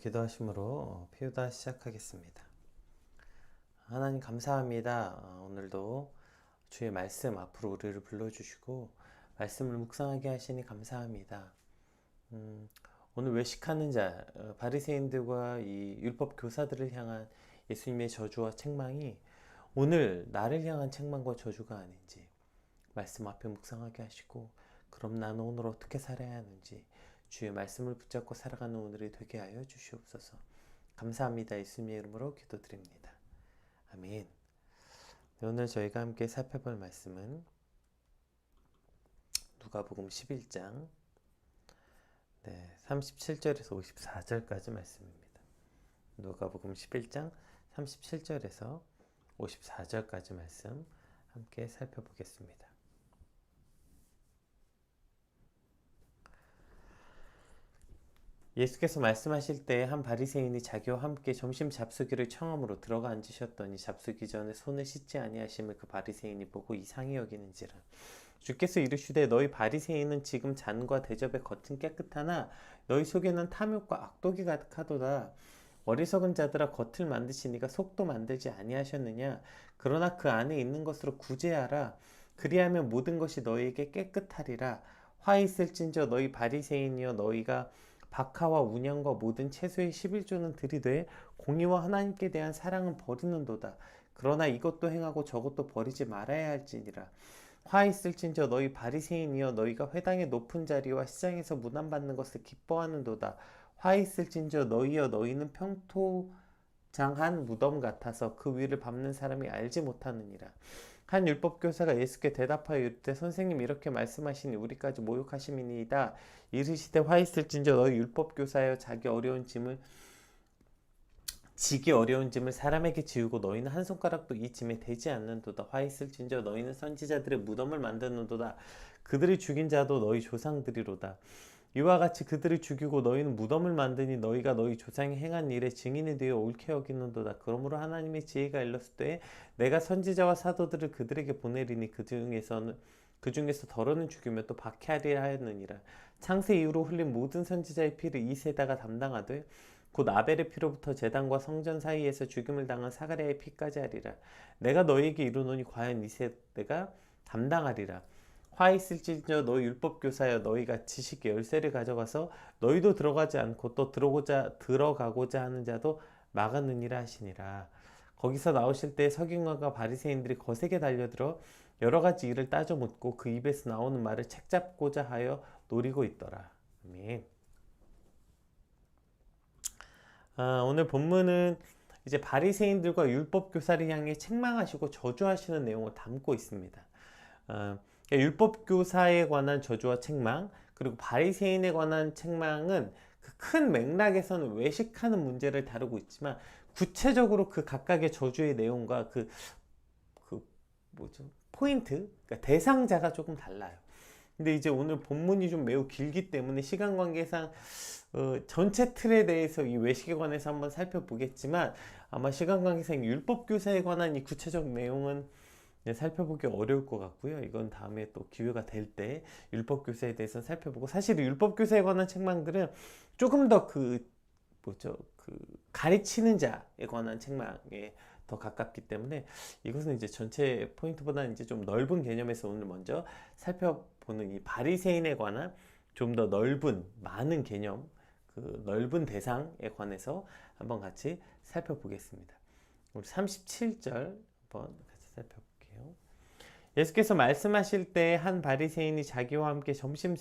기도하심으로 피우다 시작하겠습니다. 하나님 감사합니다. 오늘도 주의 말씀 앞으로 우리를 불러주시고 말씀을 묵상하게 하시니 감사합니다. 오늘 외식하는 자 바리새인들과 이 율법 교사들을 향한 예수님의 저주와 책망이 오늘 나를 향한 책망과 저주가 아닌지 말씀 앞에 묵상하게 하시고, 그럼 나는 오늘 어떻게 살아야 하는지 주의 말씀을 붙잡고 살아가는 오늘이 되게 하여 주시옵소서. 감사합니다. 예수님의 이름으로 기도드립니다. 아멘. 오늘 저희가 함께 살펴볼 말씀은 누가복음 11장 37절에서 54절까지 말씀입니다. 누가복음 11장 37절에서 54절까지 말씀 함께 살펴보겠습니다. 예수께서 말씀하실 때 한 바리새인이 자기와 함께 점심 잡수기를 청함으로 들어가 앉으셨더니 잡수기 전에 손을 씻지 아니하심을 그 바리새인이 보고 이상히 여기는지라. 주께서 이르시되 너희 바리새인은 지금 잔과 대접의 겉은 깨끗하나 너희 속에는 탐욕과 악독이 가득하도다. 어리석은 자들아, 겉을 만드시니가 속도 만들지 아니하셨느냐? 그러나 그 안에 있는 것으로 구제하라. 그리하면 모든 것이 너희에게 깨끗하리라. 화 있을진저 너희 바리새인이여, 너희가 박하와 운양과 모든 채소의 11조는 들이되 공의와 하나님께 대한 사랑은 버리는도다. 그러나 이것도 행하고 저것도 버리지 말아야 할지니라. 화 있을진저 너희 바리새인이여, 너희가 회당의 높은 자리와 시장에서 문안받는 것을 기뻐하는도다. 화 있을진저 너희여, 너희는 평토장한 무덤 같아서 그 위를 밟는 사람이 알지 못하느니라. 한 율법교사가 예수께 대답하여 이르되 선생님, 이렇게 말씀하시니 우리까지 모욕하심이니이다. 이르시되 화 있을진저 너희 율법교사여, 지기 어려운 짐을 사람에게 지우고 너희는 한 손가락도 이 짐에 대지 않는도다. 화 있을진저 너희는 선지자들의 무덤을 만드는도다. 그들이 죽인 자도 너희 조상들이로다. 이와 같이 그들을 죽이고 너희는 무덤을 만드니 너희가 너희 조상이 행한 일에 증인이 되어 옳게 여기는도다. 그러므로 하나님의 지혜가 일렀을 때 내가 선지자와 사도들을 그들에게 보내리니 그 중에서 덜어는 죽이며 또 박해하리라 하였느니라. 창세 이후로 흘린 모든 선지자의 피를 이 세대가 담당하되 곧 아벨의 피로부터 제단과 성전 사이에서 죽임을 당한 사가랴의 피까지 하리라. 내가 너희에게 이르노니 과연 이 세대가 담당하리라. 화 있을진저 너희 율법교사여, 너희가 지식의 열쇠를 가져가서 너희도 들어가지 않고 또 들어가고자 하는 자도 막았느니라 하시니라. 거기서 나오실 때 서기관과 바리새인들이 거세게 달려들어 여러 가지 일을 따져 묻고 그 입에서 나오는 말을 책잡고자 하여 노리고 있더라. 아멘. 오늘 본문은 이제 바리새인들과 율법교사를 향해 책망하시고 저주하시는 내용을 담고 있습니다. 율법교사에 관한 저주와 책망, 그리고 바리새인에 관한 책망은 그 큰 맥락에서는 외식하는 문제를 다루고 있지만 구체적으로 그 각각의 저주의 내용과 포인트, 그러니까 대상자가 조금 달라요. 근데 이제 오늘 본문이 좀 매우 길기 때문에 시간 관계상 전체 틀에 대해서 이 외식에 관해서 한번 살펴보겠지만, 아마 시간 관계상 율법교사에 관한 이 구체적 내용은 살펴보기 어려울 것 같고요. 이건 다음에 또 기회가 될 때 율법교사에 대해서 살펴보고, 사실 율법교사에 관한 책망들은 조금 더 가르치는 자에 관한 책망에 더 가깝기 때문에 이것은 이제 전체 포인트보다는 이제 좀 넓은 개념에서 오늘 먼저 살펴보는 이 바리새인에 관한 좀 더 많은 개념, 그 넓은 대상에 관해서 한번 같이 살펴보겠습니다. 우리 37절 한번 같이 살펴볼게요. 예수께서 말씀하실 때 한 바리새인이 자기와 함께 점심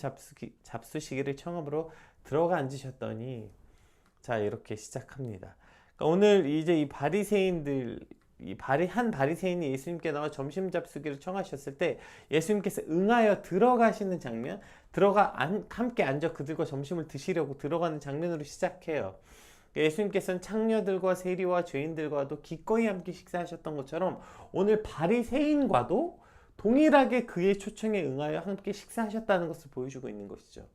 잡수시기를 청함으로 들어가 앉으셨더니, 자, 이렇게 시작합니다. 그러니까 오늘 이제 이 바리새인들, 한 바리새인이 예수님께 나와 점심 잡수기를 청하셨을 때 예수님께서 응하여 들어가시는 장면, 함께 앉아 그들과 점심을 드시려고 들어가는 장면으로 시작해요. 예수님께서는 창녀들과 세리와 죄인들과도 기꺼이 함께 식사하셨던 것처럼 오늘 바리새인과도 동일하게 그의 초청에 응하여 함께 식사하셨다는 것을 보여주고 있는 것이죠.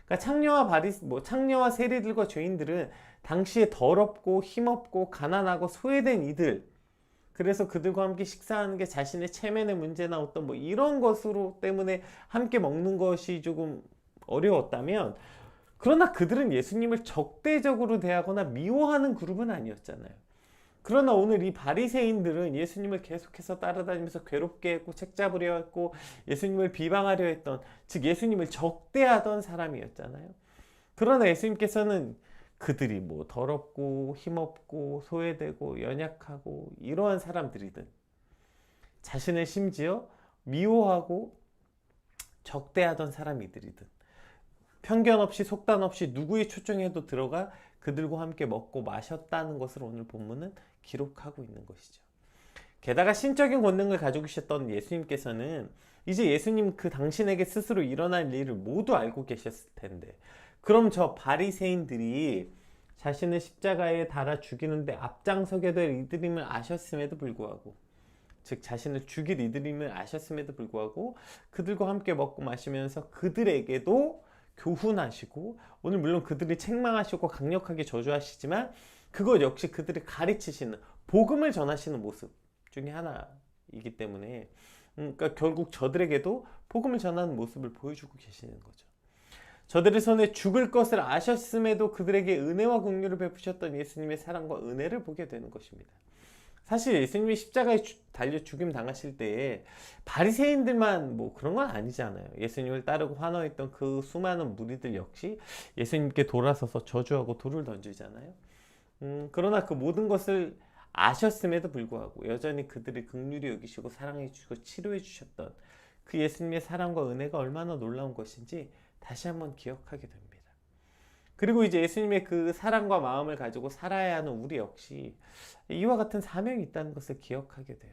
그러니까 창녀와 세리들과 죄인들은 당시에 더럽고 힘없고 가난하고 소외된 이들, 그래서 그들과 함께 식사하는 게 자신의 체면의 문제나 어떤 이런 것으로 때문에 함께 먹는 것이 조금 어려웠다면, 그러나 그들은 예수님을 적대적으로 대하거나 미워하는 그룹은 아니었잖아요. 그러나 오늘 이 바리새인들은 예수님을 계속해서 따라다니면서 괴롭게 했고 책 잡으려 했고 예수님을 비방하려 했던, 즉 예수님을 적대하던 사람이었잖아요. 그러나 예수님께서는 그들이 뭐 더럽고 힘없고 소외되고 연약하고 이러한 사람들이든 자신을 심지어 미워하고 적대하던 사람이들이든 편견 없이 속단 없이 누구의 초청에도 들어가 그들과 함께 먹고 마셨다는 것을 오늘 본문은 기록하고 있는 것이죠. 게다가 신적인 권능을 가지고 계셨던 예수님께서는 이제 예수님 그 당신에게 스스로 일어날 일을 모두 알고 계셨을 텐데, 그럼 저 바리새인들이 자신을 십자가에 달아 죽이는데 앞장서게 될 이들임을 아셨음에도 불구하고, 즉 자신을 죽일 이들임을 아셨음에도 불구하고 그들과 함께 먹고 마시면서 그들에게도 교훈하시고, 오늘 물론 그들이 책망하시고 강력하게 저주하시지만 그것 역시 그들이 가르치시는, 복음을 전하시는 모습 중에 하나이기 때문에 그러니까 결국 저들에게도 복음을 전하는 모습을 보여주고 계시는 거죠. 저들의 손에 죽을 것을 아셨음에도 그들에게 은혜와 긍휼을 베푸셨던 예수님의 사랑과 은혜를 보게 되는 것입니다. 사실 예수님이 십자가에 달려 죽임 당하실 때에 바리새인들만 뭐 그런 건 아니잖아요. 예수님을 따르고 환호했던 그 수많은 무리들 역시 예수님께 돌아서서 저주하고 돌을 던지잖아요. 그러나 그 모든 것을 아셨음에도 불구하고 여전히 그들을 긍휼히 여기시고 사랑해 주시고 치료해 주셨던 그 예수님의 사랑과 은혜가 얼마나 놀라운 것인지 다시 한번 기억하게 됩니다. 그리고 이제 예수님의 그 사랑과 마음을 가지고 살아야 하는 우리 역시 이와 같은 사명이 있다는 것을 기억하게 돼요.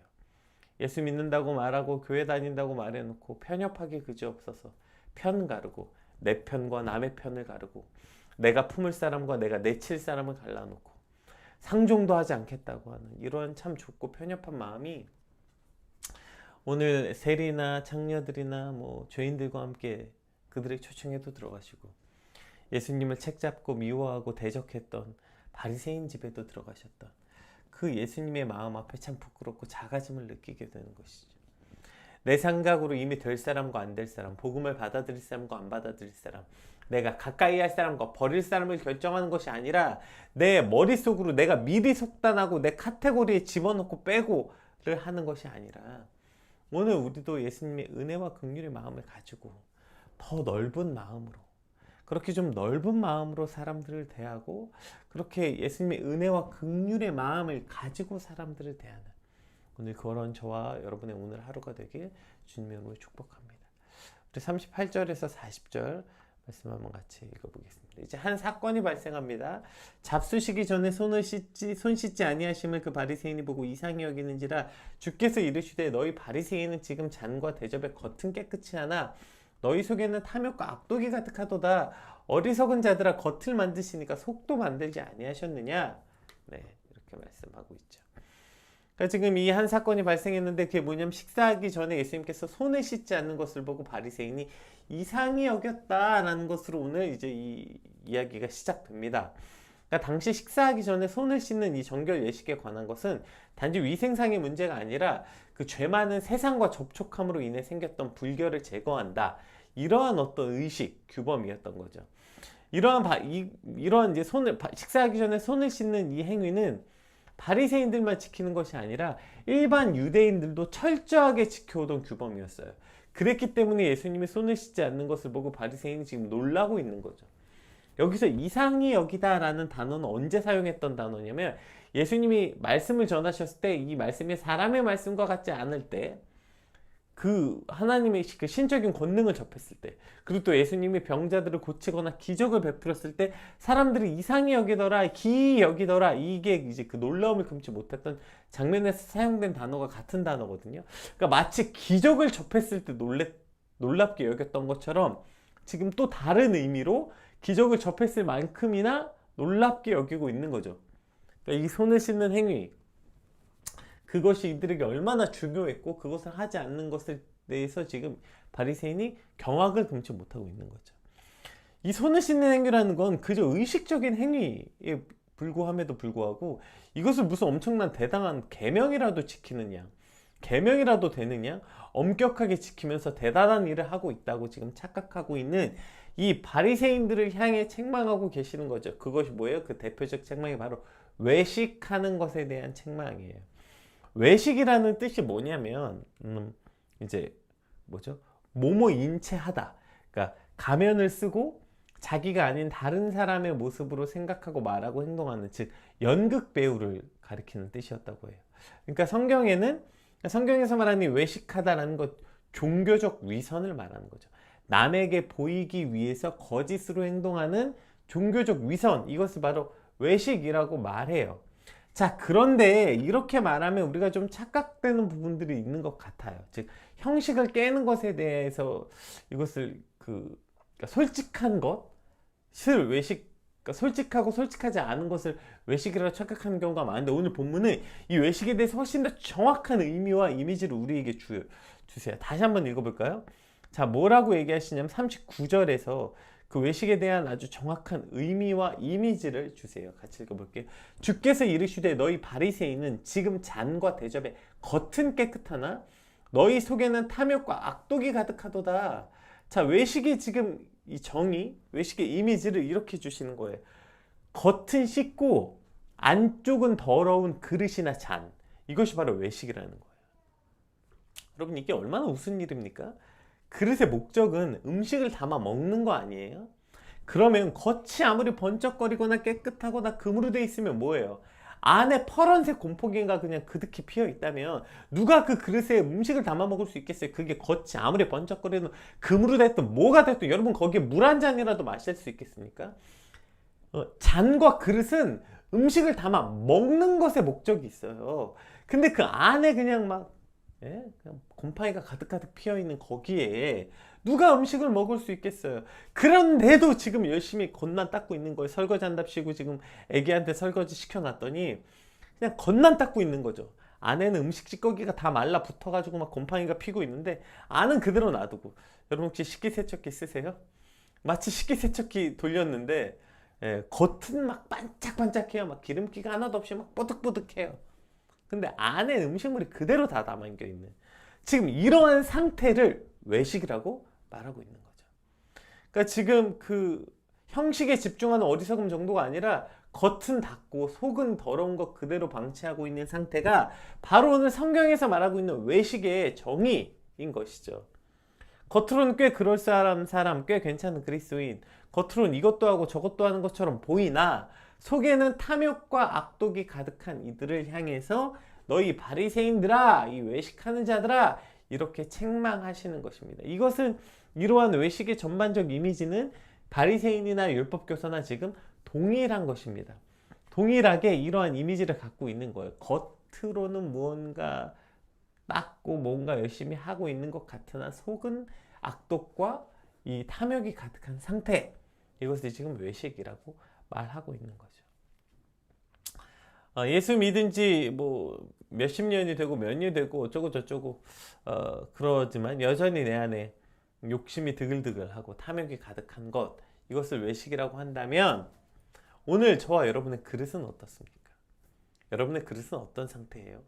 예수 믿는다고 말하고 교회 다닌다고 말해놓고 편협하게 그지없어서 편 가르고 내 편과 남의 편을 가르고 내가 품을 사람과 내가 내칠 사람을 갈라놓고 상종도 하지 않겠다고 하는 이러한 참 좁고 편협한 마음이 오늘 세리나 창녀들이나 뭐 죄인들과 함께 그들의 초청에도 들어가시고 예수님을 책잡고 미워하고 대적했던 바리새인 집에도 들어가셨던 그 예수님의 마음 앞에 참 부끄럽고 작아짐을 느끼게 되는 것이죠. 내 생각으로 이미 될 사람과 안 될 사람, 복음을 받아들일 사람과 안 받아들일 사람, 내가 가까이 할 사람과 버릴 사람을 결정하는 것이 아니라 내 머릿속으로 내가 미리 속단하고 내 카테고리에 집어넣고 빼고를 하는 것이 아니라 오늘 우리도 예수님의 은혜와 긍휼의 마음을 가지고 더 넓은 마음으로, 그렇게 좀 넓은 마음으로 사람들을 대하고 그렇게 예수님의 은혜와 긍휼의 마음을 가지고 사람들을 대하는 오늘 그런 저와 여러분의 오늘 하루가 되길 주님의 이름으로 축복합니다. 우리 38절에서 40절 말씀 한번 같이 읽어보겠습니다. 이제 한 사건이 발생합니다. 잡수시기 전에 손 씻지 아니하심을 그 바리새인이 보고 이상히 여기는지라 주께서 이르시되 너희 바리새인은 지금 잔과 대접의 겉은 깨끗이 하나 너희 속에는 탐욕과 악독이 가득하도다. 어리석은 자들아 겉을 만드시니까 속도 만들지 아니하셨느냐. 네, 이렇게 말씀하고 있죠. 그러니까 지금 이 한 사건이 발생했는데 그게 뭐냐면 식사하기 전에 예수님께서 손을 씻지 않는 것을 보고 바리새인이 이상히 여겼다라는 것으로 오늘 이제 이 이야기가 시작됩니다. 그러니까 당시 식사하기 전에 손을 씻는 이 정결 예식에 관한 것은 단지 위생상의 문제가 아니라 그 죄 많은 세상과 접촉함으로 인해 생겼던 불결을 제거한다. 이러한 어떤 의식, 규범이었던 거죠. 이러한 이제 식사하기 전에 손을 씻는 이 행위는 바리새인들만 지키는 것이 아니라 일반 유대인들도 철저하게 지켜오던 규범이었어요. 그랬기 때문에 예수님이 손을 씻지 않는 것을 보고 바리새인이 지금 놀라고 있는 거죠. 여기서 이상히 여기다라는 단어는 언제 사용했던 단어냐면 예수님이 말씀을 전하셨을 때 이 말씀이 사람의 말씀과 같지 않을 때, 그 하나님의 그 신적인 권능을 접했을 때, 그리고 또 예수님이 병자들을 고치거나 기적을 베풀었을 때 사람들이 이상히 여기더라, 기이 여기더라, 이게 이제 그 놀라움을 금치 못했던 장면에서 사용된 단어가 같은 단어거든요. 그러니까 마치 기적을 접했을 때 놀랍게 여겼던 것처럼 지금 또 다른 의미로 기적을 접했을 만큼이나 놀랍게 여기고 있는 거죠. 그러니까 이 손을 씻는 행위, 그것이 이들에게 얼마나 중요했고 그것을 하지 않는 것에 대해서 지금 바리새인이 경악을 금치 못하고 있는 거죠. 이 손을 씻는 행위라는 건 그저 의식적인 행위에 불과함에도 불구하고 이것을 무슨 엄청난 대단한 계명이라도 지키느냐, 계명이라도 되느냐 엄격하게 지키면서 대단한 일을 하고 있다고 지금 착각하고 있는 이 바리새인들을 향해 책망하고 계시는 거죠. 그것이 뭐예요? 그 대표적 책망이 바로 외식하는 것에 대한 책망이에요. 외식이라는 뜻이 뭐냐면 이제 뭐죠? 뭐뭐 인체하다. 그러니까 가면을 쓰고 자기가 아닌 다른 사람의 모습으로 생각하고 말하고 행동하는, 즉 연극 배우를 가리키는 뜻이었다고 해요. 그러니까 성경에서 말하는 외식하다라는 것, 종교적 위선을 말하는 거죠. 남에게 보이기 위해서 거짓으로 행동하는 종교적 위선, 이것을 바로 외식이라고 말해요. 자, 그런데 이렇게 말하면 우리가 좀 착각되는 부분들이 있는 것 같아요. 즉 형식을 깨는 것에 대해서 이것을 그러니까 솔직한 것을 외식, 그러니까 솔직하고 솔직하지 않은 것을 외식이라고 착각하는 경우가 많은데, 오늘 본문은 이 외식에 대해서 훨씬 더 정확한 의미와 이미지를 우리에게 주세요. 다시 한번 읽어볼까요? 자, 뭐라고 얘기하시냐면 39절에서 그 외식에 대한 아주 정확한 의미와 이미지를 주세요. 같이 읽어볼게요. 주께서 이르시되 너희 바리새인은 지금 잔과 대접에 겉은 깨끗하나 너희 속에는 탐욕과 악독이 가득하도다. 자, 외식이 지금 이 정의, 외식의 이미지를 이렇게 주시는 거예요. 겉은 씻고 안쪽은 더러운 그릇이나 잔, 이것이 바로 외식이라는 거예요. 여러분, 이게 얼마나 우스운 일입니까? 그릇의 목적은 음식을 담아 먹는 거 아니에요? 그러면 겉이 아무리 번쩍거리거나 깨끗하거나 금으로 돼 있으면 뭐예요? 안에 파란색 곰팡이가 그냥 그득히 피어 있다면 누가 그 그릇에 음식을 담아 먹을 수 있겠어요? 그게 겉이 아무리 번쩍거리든 금으로 됐든 뭐가 됐든 여러분 거기에 물 한 잔이라도 마실 수 있겠습니까? 잔과 그릇은 음식을 담아 먹는 것에 목적이 있어요. 근데 그 안에 그냥 막 그냥 곰팡이가 가득가득 피어있는 거기에 누가 음식을 먹을 수 있겠어요? 그런데도 지금 열심히 겉만 닦고 있는 거예요. 설거지 한답시고 지금 애기한테 설거지 시켜놨더니 그냥 겉만 닦고 있는 거죠. 안에는 음식 찌꺼기가 다 말라 붙어가지고 막 곰팡이가 피고 있는데 안은 그대로 놔두고. 여러분 혹시 식기세척기 쓰세요? 마치 식기세척기 돌렸는데 겉은 막 반짝반짝해요. 막 기름기가 하나도 없이 막 뽀득뽀득해요. 근데 안에 음식물이 그대로 다 담겨 있는, 지금 이러한 상태를 외식이라고 말하고 있는 거죠. 그러니까 지금 그 형식에 집중하는 어리석음 정도가 아니라 겉은 닦고 속은 더러운 것 그대로 방치하고 있는 상태가 바로 오늘 성경에서 말하고 있는 외식의 정의인 것이죠. 겉으로는 꽤 그럴싸한 사람, 꽤 괜찮은 그리스도인, 겉으로는 이것도 하고 저것도 하는 것처럼 보이나 속에는 탐욕과 악독이 가득한 이들을 향해서 너희 바리새인들아, 이 외식하는 자들아, 이렇게 책망하시는 것입니다. 이것은 이러한 외식의 전반적 이미지는 바리새인이나 율법교사나 지금 동일한 것입니다. 동일하게 이러한 이미지를 갖고 있는 거예요. 겉으로는 무언가 닦고 뭔가 열심히 하고 있는 것 같으나 속은 악독과 이 탐욕이 가득한 상태, 이것을 지금 외식이라고 말하고 있는 거죠. 예수 믿은 지 뭐 몇십 년이 되고 몇 년이 되고 어쩌고 저쩌고 그러지만 여전히 내 안에 욕심이 드글드글하고 탐욕이 가득한 것, 이것을 외식이라고 한다면 오늘 저와 여러분의 그릇은 어떻습니까? 여러분의 그릇은 어떤 상태예요?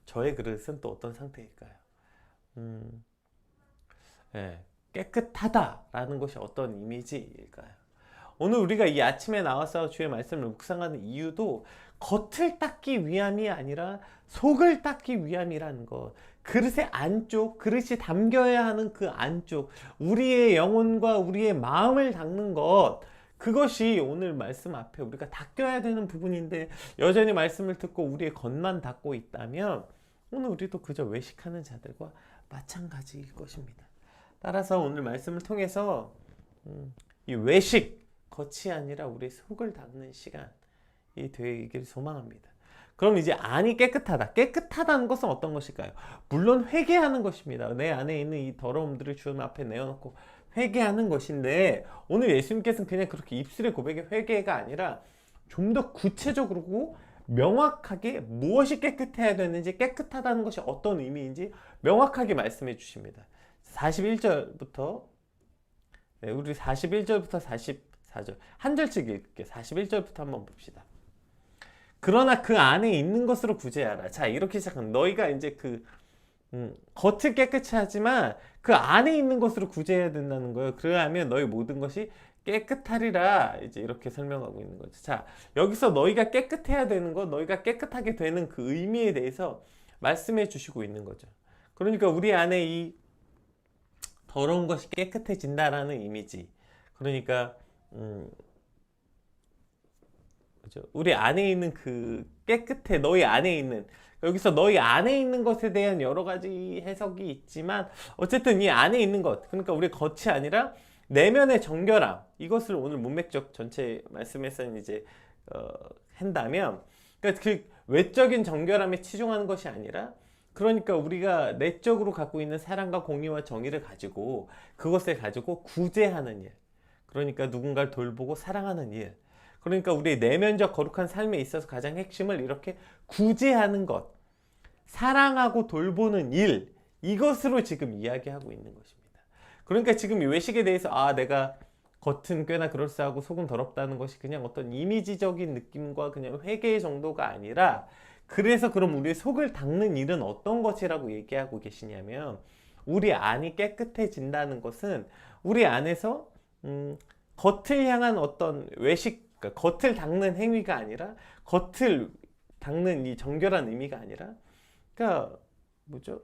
저의 그릇은 또 어떤 상태일까요? 깨끗하다라는 것이 어떤 이미지일까요? 오늘 우리가 이 아침에 나와서 주의 말씀을 묵상하는 이유도 겉을 닦기 위함이 아니라 속을 닦기 위함이라는 것. 그릇의 안쪽, 그릇이 담겨야 하는 그 안쪽, 우리의 영혼과 우리의 마음을 닦는 것, 그것이 오늘 말씀 앞에 우리가 닦여야 되는 부분인데 여전히 말씀을 듣고 우리의 겉만 닦고 있다면 오늘 우리도 그저 외식하는 자들과 마찬가지일 것입니다. 따라서 오늘 말씀을 통해서 이 외식, 겉이 아니라 우리의 속을 닦는 시간이 되기를 소망합니다. 그럼 이제 안이 깨끗하다. 깨끗하다는 것은 어떤 것일까요? 물론 회개하는 것입니다. 내 안에 있는 이 더러움들을 주님 앞에 내어놓고 회개하는 것인데, 오늘 예수님께서는 그냥 그렇게 입술의 고백의 회개가 아니라 좀 더 구체적으로 명확하게 무엇이 깨끗해야 되는지, 깨끗하다는 것이 어떤 의미인지 명확하게 말씀해 주십니다. 41절부터 우리 41절부터 44절 한 절씩 읽을게요. 41절부터 한번 봅시다. 그러나 그 안에 있는 것으로 구제하라. 자, 이렇게 시작한, 너희가 이제 그 겉을 깨끗이 하지만 그 안에 있는 것으로 구제해야 된다는 거예요. 그러하면 너희 모든 것이 깨끗하리라 이제 이렇게 설명하고 있는 거죠. 자, 여기서 너희가 깨끗해야 되는 것, 너희가 깨끗하게 되는 그 의미에 대해서 말씀해 주시고 있는 거죠. 그러니까 우리 안에 이 더러운 것이 깨끗해진다라는 이미지. 그러니까 그죠? 우리 안에 있는 그 깨끗해, 너희 안에 있는, 여기서 너희 안에 있는 것에 대한 여러 가지 해석이 있지만 어쨌든 이 안에 있는 것, 그러니까 우리 겉이 아니라 내면의 정결함, 이것을 오늘 문맥적 전체 말씀에서는 이제 한다면, 그러니까 그 외적인 정결함에 치중하는 것이 아니라, 그러니까 우리가 내적으로 갖고 있는 사랑과 공의와 정의를 가지고 그것을 가지고 구제하는 일, 그러니까 누군가를 돌보고 사랑하는 일, 그러니까 우리 내면적 거룩한 삶에 있어서 가장 핵심을 이렇게 구제하는 것, 사랑하고 돌보는 일, 이것으로 지금 이야기하고 있는 것입니다. 그러니까 지금 이 외식에 대해서 내가 겉은 꽤나 그럴싸하고 속은 더럽다는 것이 그냥 어떤 이미지적인 느낌과 그냥 회개 정도가 아니라, 그래서 그럼 우리 속을 닦는 일은 어떤 것이라고 얘기하고 계시냐면, 우리 안이 깨끗해진다는 것은 우리 안에서 겉을 향한 어떤 외식, 그러니까 겉을 닦는 행위가 아니라, 겉을 닦는 이 정결한 의미가 아니라, 그러니까 뭐죠?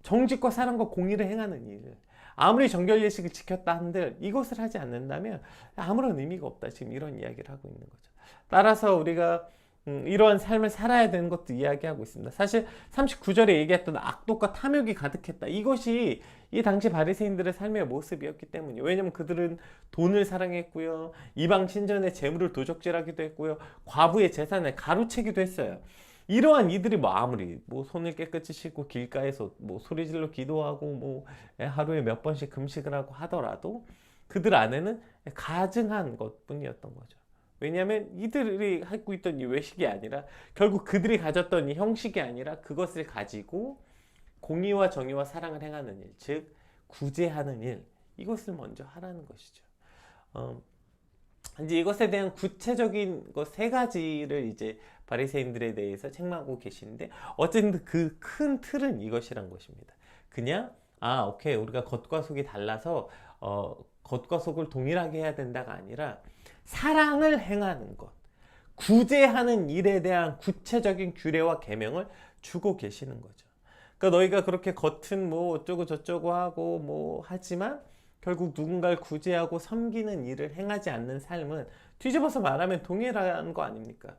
정직과 사랑과 공의를 행하는 일. 아무리 정결 예식을 지켰다 한들 이것을 하지 않는다면 아무런 의미가 없다. 지금 이런 이야기를 하고 있는 거죠. 따라서 우리가 이러한 삶을 살아야 되는 것도 이야기하고 있습니다. 사실 39절에 얘기했던 악독과 탐욕이 가득했다. 이것이 이 당시 바리새인들의 삶의 모습이었기 때문이에요. 왜냐하면 그들은 돈을 사랑했고요, 이방 신전의 재물을 도적질하기도 했고요, 과부의 재산을 가로채기도 했어요. 이러한 이들이 아무리 손을 깨끗이 씻고 길가에서 소리질러 기도하고 하루에 몇 번씩 금식을 하고 하더라도 그들 안에는 가증한 것뿐이었던 거죠. 왜냐하면 이들이 갖고 있던 이 외식이 아니라, 결국 그들이 가졌던 이 형식이 아니라 그것을 가지고 공의와 정의와 사랑을 행하는 일, 즉 구제하는 일, 이것을 먼저 하라는 것이죠. 이제 이것에 대한 구체적인 것 세 가지를 이제 바리새인들에 대해서 책망하고 계시는데, 어쨌든 그 큰 틀은 이것이란 것입니다. 그냥 오케이, 우리가 겉과 속이 달라서 겉과 속을 동일하게 해야 된다가 아니라 사랑을 행하는 것, 구제하는 일에 대한 구체적인 규례와 계명을 주고 계시는 거죠. 그러니까 너희가 그렇게 겉은 어쩌고 저쩌고 하고 하지만 결국 누군가를 구제하고 섬기는 일을 행하지 않는 삶은, 뒤집어서 말하면 동일한 거 아닙니까?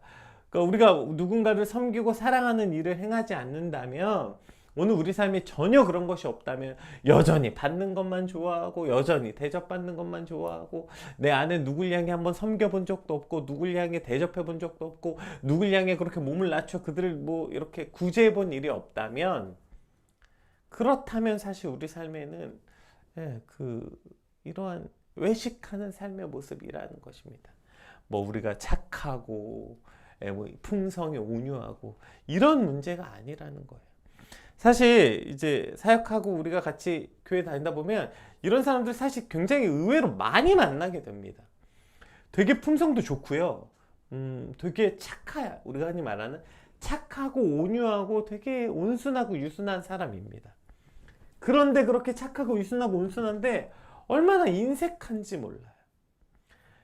그러니까 우리가 누군가를 섬기고 사랑하는 일을 행하지 않는다면, 오늘 우리 삶에 전혀 그런 것이 없다면 여전히 받는 것만 좋아하고 여전히 대접받는 것만 좋아하고, 내 안에 누굴 향해 한번 섬겨본 적도 없고 누굴 향해 대접해 본 적도 없고 누굴 향해 그렇게 몸을 낮춰 그들을 이렇게 구제해 본 일이 없다면, 그렇다면 사실 우리 삶에는 이러한 외식하는 삶의 모습이라는 것입니다. 우리가 착하고 풍성히 온유하고 이런 문제가 아니라는 거예요. 사실 이제 사역하고 우리가 같이 교회 다니다 보면 이런 사람들 사실 굉장히 의외로 많이 만나게 됩니다. 되게 품성도 좋고요, 되게 착해요. 우리가 흔히 말하는 착하고 온유하고 되게 온순하고 유순한 사람입니다. 그런데 그렇게 착하고 유순하고 온순한데 얼마나 인색한지 몰라요.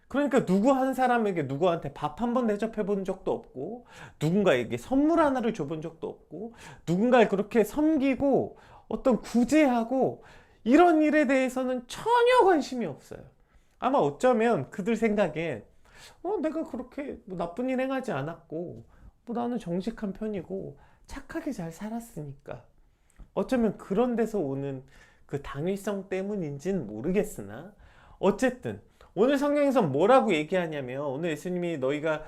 그러니까 누구 한 사람에게 누구한테 밥 한 번 대접해 본 적도 없고, 누군가에게 선물 하나를 줘본 적도 없고, 누군가를 그렇게 섬기고 어떤 구제하고 이런 일에 대해서는 전혀 관심이 없어요. 아마 어쩌면 그들 생각엔 내가 그렇게 나쁜 일 행하지 않았고 나는 정직한 편이고 착하게 잘 살았으니까, 어쩌면 그런 데서 오는 그 당위성 때문인지는 모르겠으나, 어쨌든 오늘 성경에서 뭐라고 얘기하냐면, 오늘 예수님이 너희가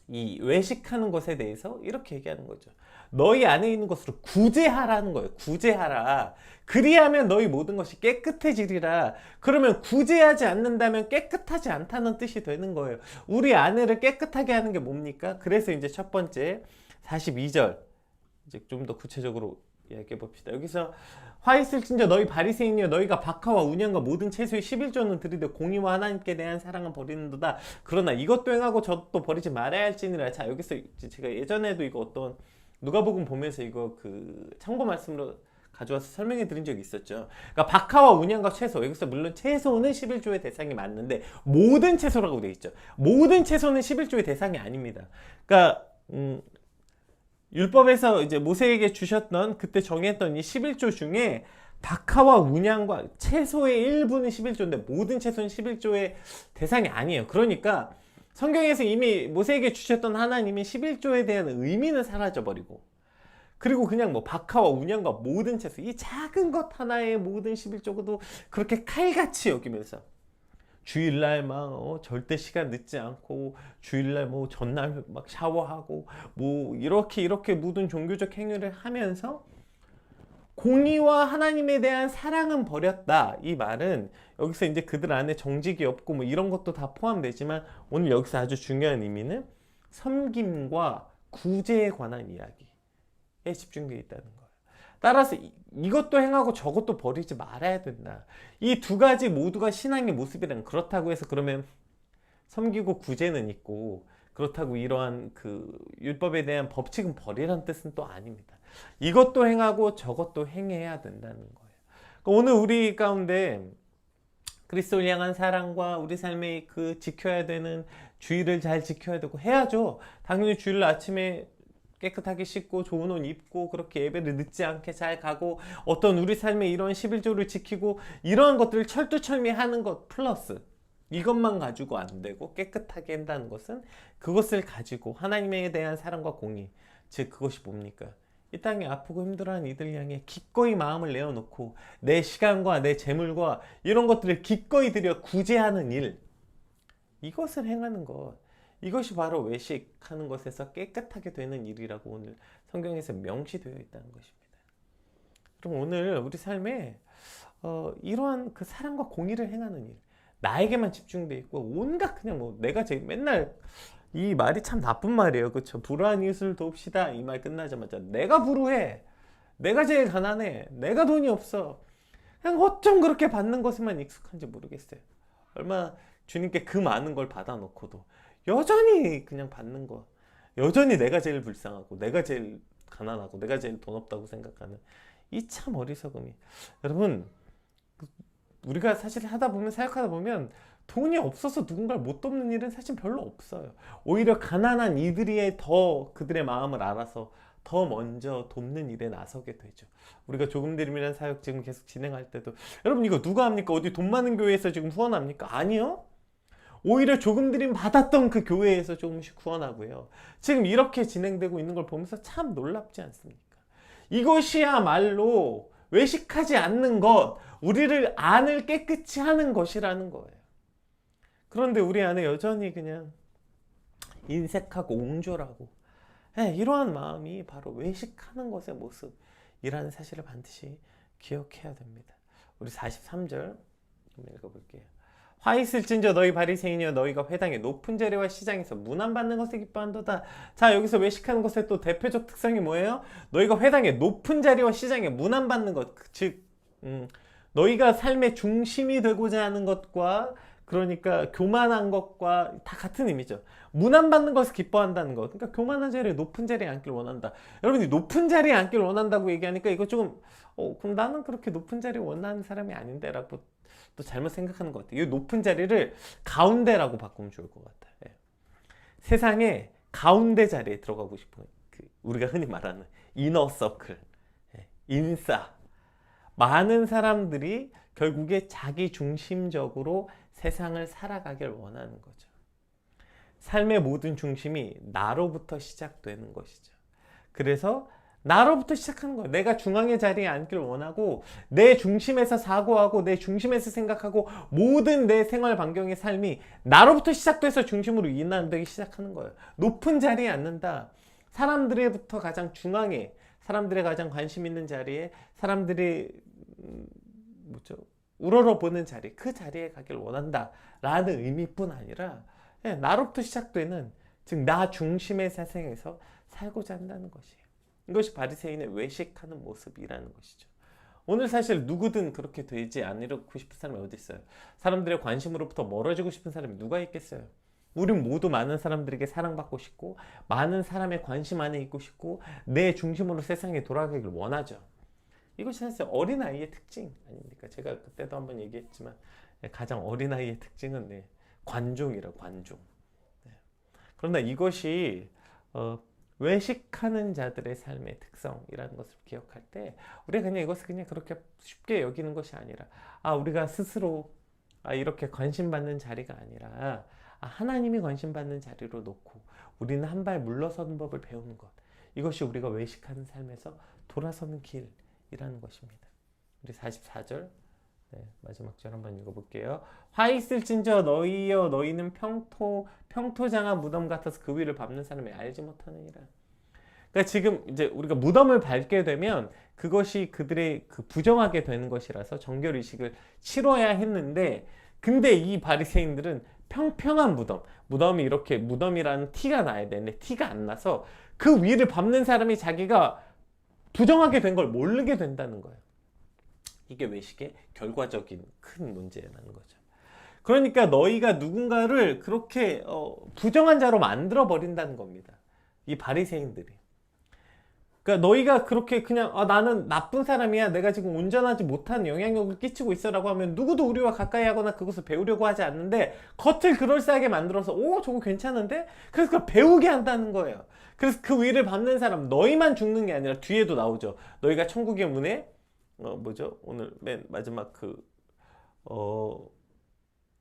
이 외식하는 것에 대해서 이렇게 얘기하는 거죠. 너희 안에 있는 것으로 구제하라는 거예요. 구제하라. 그리하면 너희 모든 것이 깨끗해지리라. 그러면 구제하지 않는다면 깨끗하지 않다는 뜻이 되는 거예요. 우리 안에를 깨끗하게 하는 게 뭡니까? 그래서 이제 첫 번째 42절 이제 좀 더 구체적으로 이야기해 봅시다. 여기서 화 있을진저 너희 바리새인이여, 너희가 박하와 운양과 모든 채소의 11조는 드리되 공의와 하나님께 대한 사랑은 버리는도다. 그러나 이것도 행하고 저것도 버리지 말아야 할지니라. 자, 여기서 제가 예전에도 이거 어떤 누가복음 보면서 이거 그 참고 말씀으로 가져와서 설명해 드린 적이 있었죠. 그러니까 박하와 운양과 채소, 여기서 물론 채소는 11조의 대상이 맞는데 모든 채소라고 되어 있죠. 모든 채소는 11조의 대상이 아닙니다. 그러니까 율법에서 이제 모세에게 주셨던 그때 정했던 이 11조 중에 박하와 운양과 채소의 일부는 11조인데 모든 채소는 11조의 대상이 아니에요. 그러니까 성경에서 이미 모세에게 주셨던 하나님이 11조에 대한 의미는 사라져버리고, 그리고 그냥 뭐 박하와 운양과 모든 채소, 이 작은 것 하나의 모든 11조도 그렇게 칼같이 여기면서 주일날 막 절대 시간 늦지 않고, 주일날 뭐 전날 막 샤워하고 뭐 이렇게 모든 종교적 행위를 하면서 공의와 하나님에 대한 사랑은 버렸다. 이 말은 여기서 이제 그들 안에 정직이 없고 뭐 이런 것도 다 포함되지만, 오늘 여기서 아주 중요한 의미는 섬김과 구제에 관한 이야기에 집중되어 있다는 거예요. 따라서 이것도 행하고 저것도 버리지 말아야 된다. 이 두 가지 모두가 신앙의 모습이란, 그렇다고 해서 그러면 섬기고 구제는 있고 그렇다고 이러한 그 율법에 대한 법칙은 버리라는 뜻은 또 아닙니다. 이것도 행하고 저것도 행해야 된다는 거예요. 그러니까 오늘 우리 가운데 그리스도를 향한 사랑과 우리 삶에 그 지켜야 되는 주의를 잘 지켜야 되고 해야죠. 당연히 주일 아침에 깨끗하게 씻고 좋은 옷 입고 그렇게 예배를 늦지 않게 잘 가고, 어떤 우리 삶의 이런 11조를 지키고 이러한 것들을 철두철미하는 것 플러스 이것만 가지고 안 되고, 깨끗하게 한다는 것은 그것을 가지고 하나님에 대한 사랑과 공의, 즉 그것이 뭡니까? 이 땅에 아프고 힘들어하는 이들 향해 기꺼이 마음을 내어놓고 내 시간과 내 재물과 이런 것들을 기꺼이 들여 구제하는 일, 이것을 행하는 것, 이것이 바로 외식하는 것에서 깨끗하게 되는 일이라고 오늘 성경에서 명시되어 있다는 것입니다. 그럼 오늘 우리 삶에 이러한 그 사랑과 공의를 행하는 일, 나에게만 집중되어 있고 온갖 그냥 뭐 내가 제일 맨날, 이 말이 참 나쁜 말이에요. 그렇죠? 불우한 이웃을 돕시다 이 말 끝나자마자 내가 불우해, 내가 제일 가난해, 내가 돈이 없어, 그냥 어쩜 그렇게 받는 것에만 익숙한지 모르겠어요. 얼마나 주님께 그 많은 걸 받아놓고도 여전히 그냥 받는 거, 여전히 내가 제일 불쌍하고 내가 제일 가난하고 내가 제일 돈 없다고 생각하는 이 참 어리석음이, 여러분 우리가 사실 하다 보면, 사역하다 보면 돈이 없어서 누군가를 못 돕는 일은 사실 별로 없어요. 오히려 가난한 이들이 더 그들의 마음을 알아서 더 먼저 돕는 일에 나서게 되죠. 우리가 조금 드림이라는 사역 지금 계속 진행할 때도, 여러분 이거 누가 합니까? 어디 돈 많은 교회에서 지금 후원합니까? 아니요. 오히려 조금 드림 받았던 그 교회에서 조금씩 후원하고요. 지금 이렇게 진행되고 있는 걸 보면서 참 놀랍지 않습니까? 이것이야말로 외식하지 않는 것, 우리를 안을 깨끗이 하는 것이라는 거예요. 그런데 우리 안에 여전히 그냥 인색하고 옹졸하고, 이러한 마음이 바로 외식하는 것의 모습이라는 사실을 반드시 기억해야 됩니다. 우리 43절 한번 읽어볼게요. 화 있을진저 너희 바리새인이여, 너희가 회당의 높은 자리와 시장에서 문안받는 것을 기뻐한도다. 자, 여기서 외식하는 것의 또 대표적 특성이 뭐예요? 너희가 회당의 높은 자리와 시장에 문안받는 것, 즉 너희가 삶의 중심이 되고자 하는 것과, 그러니까 교만한 것과 다 같은 의미죠. 문안받는 것을 기뻐한다는 것, 그러니까 교만한 자리에 높은 자리에 앉기를 원한다. 여러분이 높은 자리에 앉기를 원한다고 얘기하니까 이거 조금 그럼 나는 그렇게 높은 자리에 원하는 사람이 아닌데 라고 또 잘못 생각하는 것 같아요. 이 높은 자리를 가운데라고 바꾸면 좋을 것 같아요. 세상에 가운데 자리에 들어가고 싶은, 우리가 흔히 말하는 이너 서클, 인싸, 많은 사람들이 결국에 자기 중심적으로 세상을 살아가길 원하는 거죠. 삶의 모든 중심이 나로부터 시작되는 것이죠. 그래서 나로부터 시작하는 거예요. 내가 중앙의 자리에 앉기를 원하고, 내 중심에서 사고하고 내 중심에서 생각하고, 모든 내 생활 반경의 삶이 나로부터 시작돼서 중심으로 인하되기 시작하는 거예요. 높은 자리에 앉는다. 사람들의부터 가장 중앙에, 사람들의 가장 관심 있는 자리에, 사람들이 우러러보는 자리, 그 자리에 가길 원한다 라는 의미뿐 아니라 나로부터 시작되는, 즉 나 중심의 세상에서 살고자 한다는 것이에요. 이것이 바리새인의 외식하는 모습이라는 것이죠. 오늘 사실 누구든 그렇게 되지 않으려고 싶은 사람이 어디 있어요? 사람들의 관심으로부터 멀어지고 싶은 사람이 누가 있겠어요? 우린 모두 많은 사람들에게 사랑받고 싶고 많은 사람의 관심 안에 있고 싶고 내 중심으로 세상에 돌아가길 원하죠. 이것이 사실 어린아이의 특징 아닙니까? 제가 그때도 한번 얘기했지만 가장 어린아이의 특징은 관종이라고, 관종. 그러나 이것이 외식하는 자들의 삶의 특성이라는 것을 기억할 때 우리가 그냥 이것을 그냥 그렇게 쉽게 여기는 것이 아니라 우리가 스스로 이렇게 관심받는 자리가 아니라 하나님이 관심받는 자리로 놓고 우리는 한 발 물러서는 법을 배우는 것, 이것이 우리가 외식하는 삶에서 돌아서는 길이라는 것입니다. 우리 44절 마지막 절 한번 읽어볼게요. 화 있을진저 너희여 너희는 평토장한 무덤 같아서 그 위를 밟는 사람이 알지 못하느니라. 그러니까 지금 이제 우리가 무덤을 밟게 되면 그것이 그들의 부정하게 되는 것이라서 정결의식을 치러야 했는데, 근데 이 바리새인들은 평평한 무덤이 이렇게 무덤이라는 티가 나야 되는데 티가 안 나서 그 위를 밟는 사람이 자기가 부정하게 된 걸 모르게 된다는 거예요. 이게 외식의 결과적인 큰 문제라는 거죠. 그러니까 너희가 누군가를 그렇게 부정한 자로 만들어 버린다는 겁니다. 이 바리새인들이. 그러니까 너희가 그렇게 그냥 나는 나쁜 사람이야, 내가 지금 온전하지 못한 영향력을 끼치고 있어라고 하면 누구도 우리와 가까이 하거나 그것을 배우려고 하지 않는데 겉을 그럴싸하게 만들어서 저거 괜찮은데? 그래서 그걸 배우게 한다는 거예요. 그래서 그 위를 밟는 사람, 너희만 죽는 게 아니라 뒤에도 나오죠. 너희가 천국의 문에 오늘 맨 마지막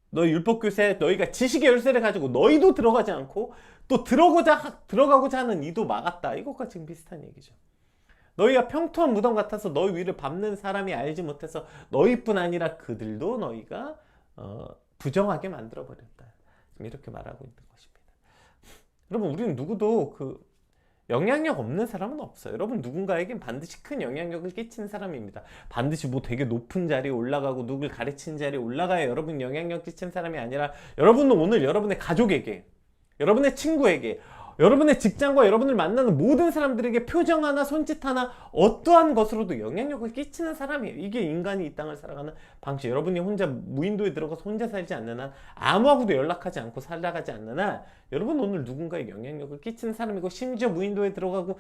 너희 율법교세 너희가 지식의 열쇠를 가지고 너희도 들어가지 않고 또 들어가고자 하는 이도 막았다. 이것과 지금 비슷한 얘기죠. 너희가 평토한 무덤 같아서 너희 위를 밟는 사람이 알지 못해서 너희뿐 아니라 그들도 너희가 부정하게 만들어 버렸다. 지금 이렇게 말하고 있는 것입니다. 여러분, 우리는 누구도 영향력 없는 사람은 없어요. 여러분, 누군가에겐 반드시 큰 영향력을 끼치는 사람입니다. 반드시 되게 높은 자리에 올라가고 누굴 가르치는 자리에 올라가야 여러분 영향력 끼치는 사람이 아니라, 여러분은 오늘 여러분의 가족에게, 여러분의 친구에게, 여러분의 직장과 여러분을 만나는 모든 사람들에게 표정 하나, 손짓 하나, 어떠한 것으로도 영향력을 끼치는 사람이에요. 이게 인간이 이 땅을 살아가는 방식. 여러분이 혼자 무인도에 들어가서 혼자 살지 않는 한, 아무하고도 연락하지 않고 살아가지 않는 한, 여러분 오늘 누군가의 영향력을 끼치는 사람이고, 심지어 무인도에 들어가고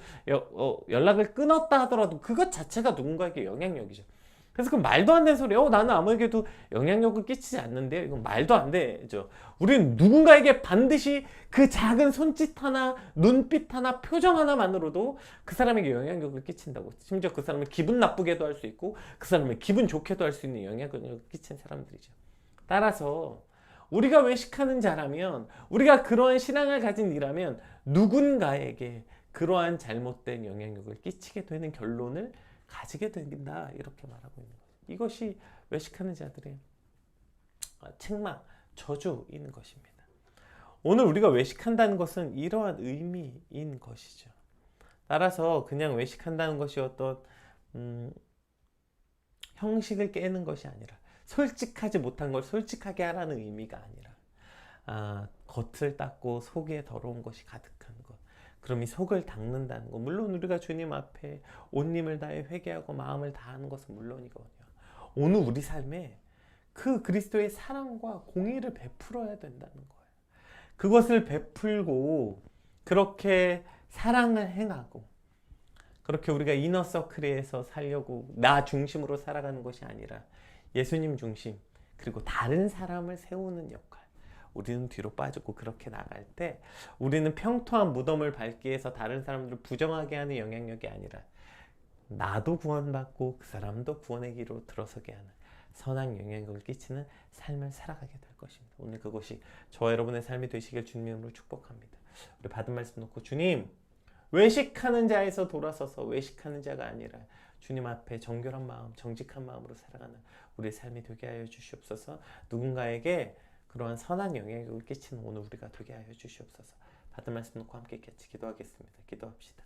연락을 끊었다 하더라도 그것 자체가 누군가에게 영향력이죠. 그래서 그 말도 안 되는 소리, 나는 아무에게도 영향력을 끼치지 않는데요. 이건 말도 안 되죠. 우리는 누군가에게 반드시 그 작은 손짓 하나, 눈빛 하나, 표정 하나만으로도 그 사람에게 영향력을 끼친다고. 심지어 그 사람을 기분 나쁘게도 할 수 있고, 그 사람을 기분 좋게도 할 수 있는 영향력을 끼친 사람들이죠. 따라서 우리가 외식하는 자라면, 우리가 그러한 신앙을 가진 이라면 누군가에게 그러한 잘못된 영향력을 끼치게 되는 결론을 가지게 된다, 이렇게 말하고 있는 거죠. 이것이 외식하는 자들의 책망, 저주인 것입니다. 오늘 우리가 외식한다는 것은 이러한 의미인 것이죠. 따라서 그냥 외식한다는 것이 어떤 형식을 깨는 것이 아니라, 솔직하지 못한 걸 솔직하게 하라는 의미가 아니라, 겉을 닦고 속에 더러운 것이 가득한 것, 그럼 이 속을 닦는다는 것, 물론 우리가 주님 앞에 온 힘을 다해 회개하고 마음을 다하는 것은 물론이거든요. 오늘 우리 삶에 그 그리스도의 사랑과 공의를 베풀어야 된다는 거예요. 그것을 베풀고 그렇게 사랑을 행하고, 그렇게 우리가 이너서클에서 살려고 나 중심으로 살아가는 것이 아니라 예수님 중심, 그리고 다른 사람을 세우는 역할, 우리는 뒤로 빠지고 그렇게 나갈 때 우리는 평토한 무덤을 밟기 위해서 다른 사람들을 부정하게 하는 영향력이 아니라 나도 구원받고 그 사람도 구원의 길로 들어서게 하는 선한 영향력을 끼치는 삶을 살아가게 될 것입니다. 오늘 그것이 저와 여러분의 삶이 되시길 주님의 이름으로 축복합니다. 우리 받은 말씀 놓고, 주님, 외식하는 자에서 돌아서서 외식하는 자가 아니라 주님 앞에 정결한 마음, 정직한 마음으로 살아가는 우리의 삶이 되게 하여 주시옵소서. 누군가에게 그러한 선한 영향력을 끼치는 오늘 우리가 되게 하여 주시옵소서. 받은 말씀 놓고 함께 같이 기도하겠습니다. 기도합시다.